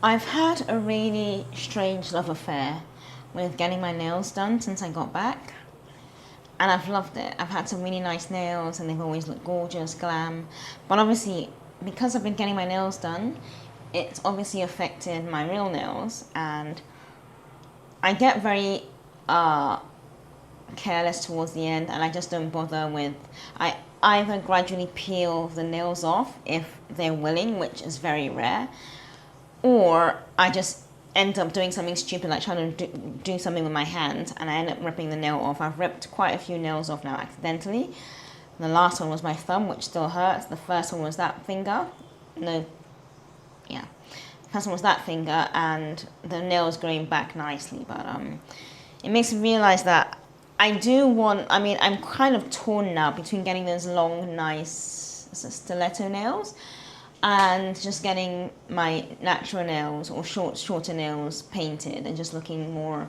I've had a really strange love affair with getting my nails done since I got back. And I've loved it. I've had some really nice nails and they've always looked gorgeous, glam. But obviously, because I've been getting my nails done, it's obviously affected my real nails. And I get very careless towards the end and I just don't bother with... I either gradually peel the nails off if they're willing, which is very rare, or I just end up doing something stupid like trying to do something with my hand and I end up ripping the nail off. I've ripped quite a few nails off now accidentally. The last one was my thumb, which still hurts. The first one was that finger. No, yeah. The first one was that finger and the nail's growing back nicely, but it makes me realize that I do want, I mean, I'm kind of torn now between getting those long, nice stiletto nails and just getting my natural nails or shorter nails painted and just looking more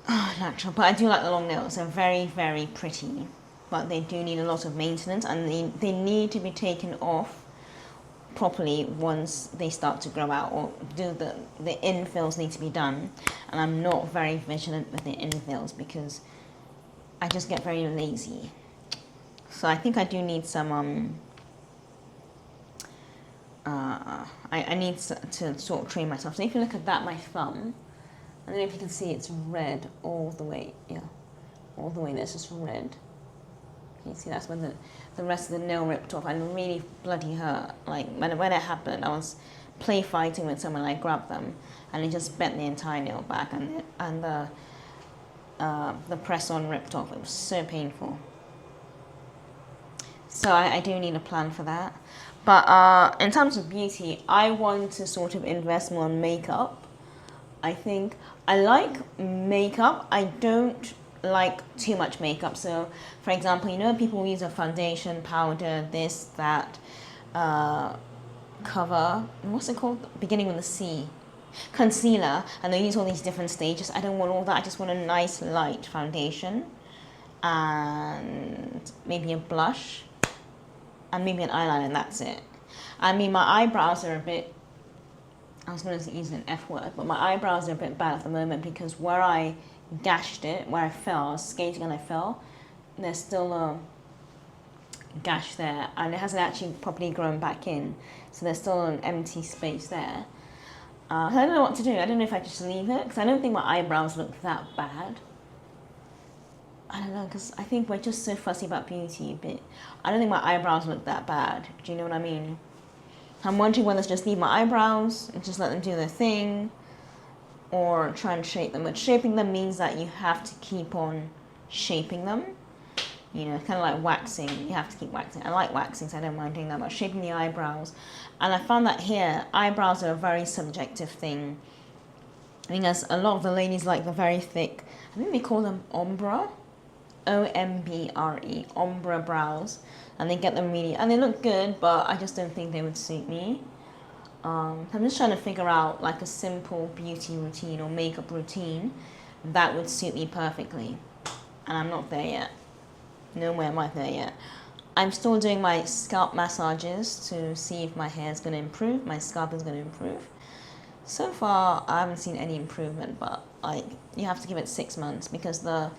natural. But I do like the long nails. They're very, very pretty, but they do need a lot of maintenance and they need to be taken off properly once they start to grow out, or the infills need to be done. And I'm not very vigilant with the infills because I just get very lazy. So I think I do need some I need to sort of train myself. So if you look at that, my thumb, I don't know if you can see, it's red all the way. Yeah, all the way. There's just red. Can you see? That's when the rest of the nail ripped off and really bloody hurt. Like when it happened, I was play fighting with someone. I grabbed them and it just bent the entire nail back and the press on ripped off. It was so painful. So I do need a plan for that. But in terms of beauty, I want to sort of invest more in makeup. I think I like makeup. I don't like too much makeup. So, for example, you know, people use a foundation, powder, this, that, cover. What's it called? Beginning with a C. Concealer. And they use all these different stages. I don't want all that. I just want a nice, light foundation. And maybe a blush. And maybe an eyeliner, and that's it. I mean, my eyebrows are a bit, I was going to use an F word, but my eyebrows are a bit bad at the moment because where I gashed it, where I fell, I was skating and I fell, there's still a gash there, and it hasn't actually properly grown back in, so there's still an empty space there. I don't know what to do. I don't know if I just leave it, because I don't think my eyebrows look that bad. I don't know, because I think we're just so fussy about beauty, but I don't think my eyebrows look that bad. Do you know what I mean? I'm wondering whether to just leave my eyebrows and just let them do their thing, or try and shape them. But shaping them means that you have to keep on shaping them. You know, kind of like waxing. You have to keep waxing. I like waxing, so I don't mind doing that. But shaping the eyebrows. And I found that here, eyebrows are a very subjective thing. I think as a lot of the ladies like the very thick, I think they call them ombre. O-M-B-R-E, ombre brows, and they get them really, and they look good, but I just don't think they would suit me. I'm just trying to figure out like a simple beauty routine or makeup routine that would suit me perfectly, and I'm not there yet. Nowhere am I there yet. I'm still doing my scalp massages to see if my hair is going to improve, my scalp is going to improve. So far, I haven't seen any improvement, but you have to give it 6 months because the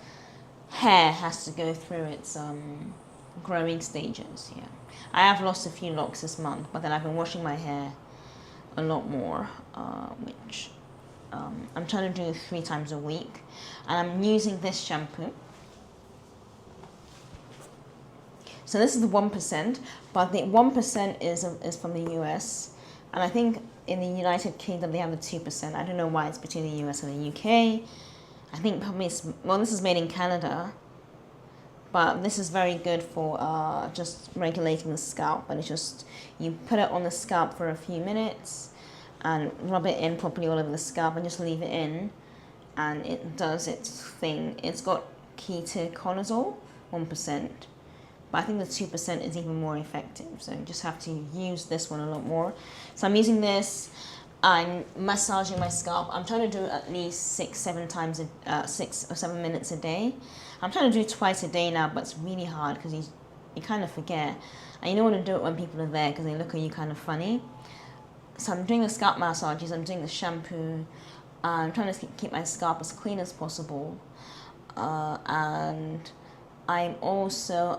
hair has to go through its growing stages. Yeah, I have lost a few locks this month, but then I've been washing my hair a lot more, which I'm trying to do 3 times a week, and I'm using this shampoo. So this is the 1%, but the 1% is from the US, and I think in the United Kingdom they have the 2%. I don't know why it's between the US and the UK. I think probably this is made in Canada, but this is very good for just regulating the scalp. And it's just, you put it on the scalp for a few minutes and rub it in properly all over the scalp and just leave it in, and it does its thing. It's got ketoconazole, 1%, but I think the 2% is even more effective. So you just have to use this one a lot more. So I'm using this. I'm massaging my scalp. I'm trying to do at least 6 or 7 minutes a day. I'm trying to do it twice a day now, but it's really hard because you kind of forget. And you don't want to do it when people are there because they look at you kind of funny. So I'm doing the scalp massages, I'm doing the shampoo, I'm trying to keep my scalp as clean as possible. And I'm also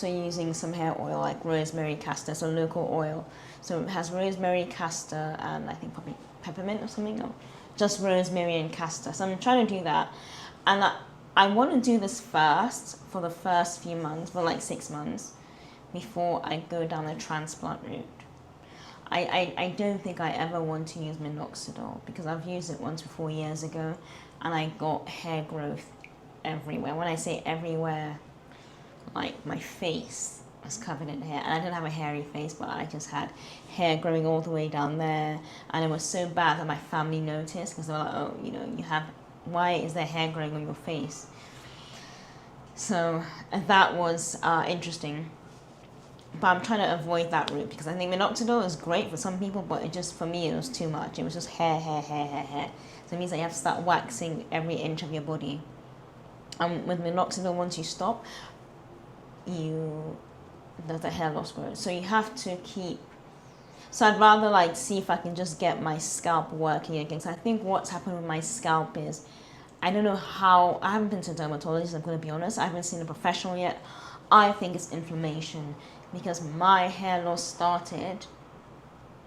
using some hair oil like rosemary castor, so local oil. So it has rosemary, castor, and I think probably peppermint or something, or just rosemary and castor. So I'm trying to do that, and I want to do this first for the first few months, for like 6 months, before I go down the transplant route. I don't think I ever want to use minoxidil because I've used it once before years ago, and I got hair growth everywhere. When I say everywhere, like my face was covered in hair, and I didn't have a hairy face, but I just had hair growing all the way down there, and it was so bad that my family noticed because they were like, oh, why is there hair growing on your face? So that was interesting. But I'm trying to avoid that route because I think minoxidil is great for some people, but for me, it was too much. It was just hair. So it means that you have to start waxing every inch of your body. And with minoxidil, once you stop, there's a hair loss growth. So you have to keep. So I'd rather see if I can just get my scalp working again. So I think what's happened with my scalp is, I don't know how. I haven't been to a dermatologist. I'm going to be honest. I haven't seen a professional yet. I think it's inflammation because my hair loss started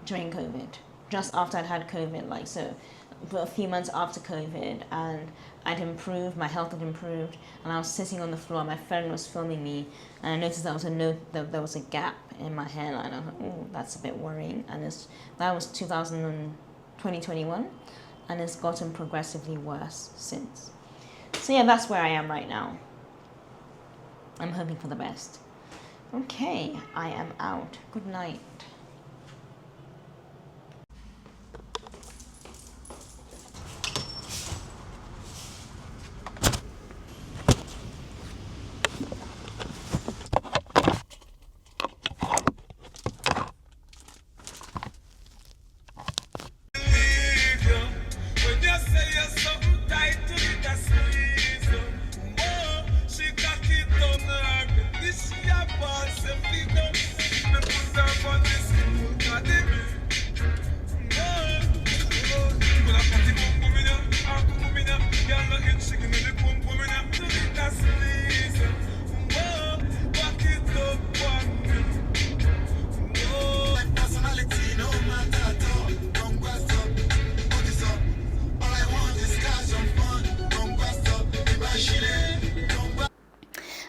during COVID, just after I'd had COVID, so for a few months after COVID, and I'd improved, my health had improved, and I was sitting on the floor, my friend was filming me, and I noticed there was a gap in my hairline. I was like, oh, that's a bit worrying, and that was 2021, and it's gotten progressively worse since. So yeah, that's where I am right now. I'm hoping for the best. Okay, I am out. Good night.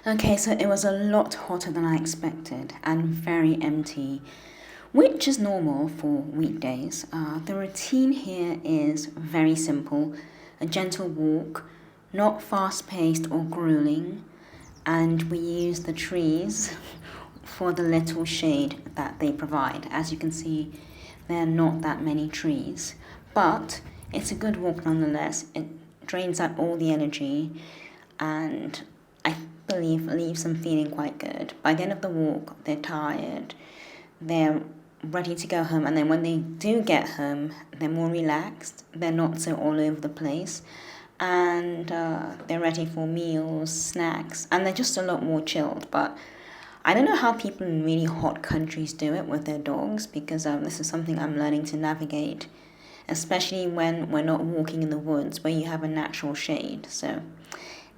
Okay, so it was a lot hotter than I expected and very empty, which is normal for weekdays. The routine here is very simple: a gentle walk, not fast-paced or grueling, and we use the trees for the little shade that they provide. As you can see, there are not that many trees, but it's a good walk nonetheless. It drains out all the energy, and I believe leaves them feeling quite good. By the end of the walk, they're tired, they're ready to go home, and then when they do get home, they're more relaxed, they're not so all over the place, and they're ready for meals, snacks, and they're just a lot more chilled. But I don't know how people in really hot countries do it with their dogs, because this is something I'm learning to navigate, especially when we're not walking in the woods where you have a natural shade. So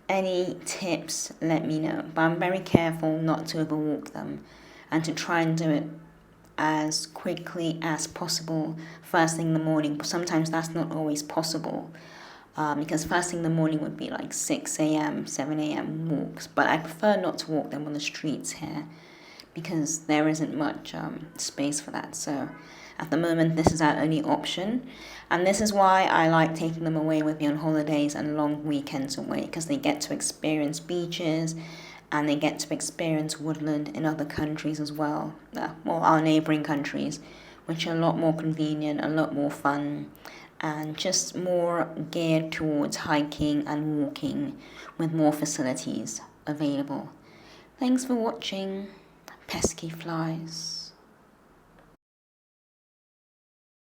any tips, let me know. But I'm very careful not to overwalk them and to try and do it as quickly as possible first thing in the morning. But sometimes that's not always possible because first thing in the morning would be like 6 a.m., 7 a.m. walks. But I prefer not to walk them on the streets here because there isn't much space for that. So at the moment, this is our only option. And this is why I like taking them away with me on holidays and long weekends away, because they get to experience beaches and they get to experience woodland in other countries as well. Our neighbouring countries, which are a lot more convenient, a lot more fun, and just more geared towards hiking and walking with more facilities available. Thanks for watching. Pesky flies.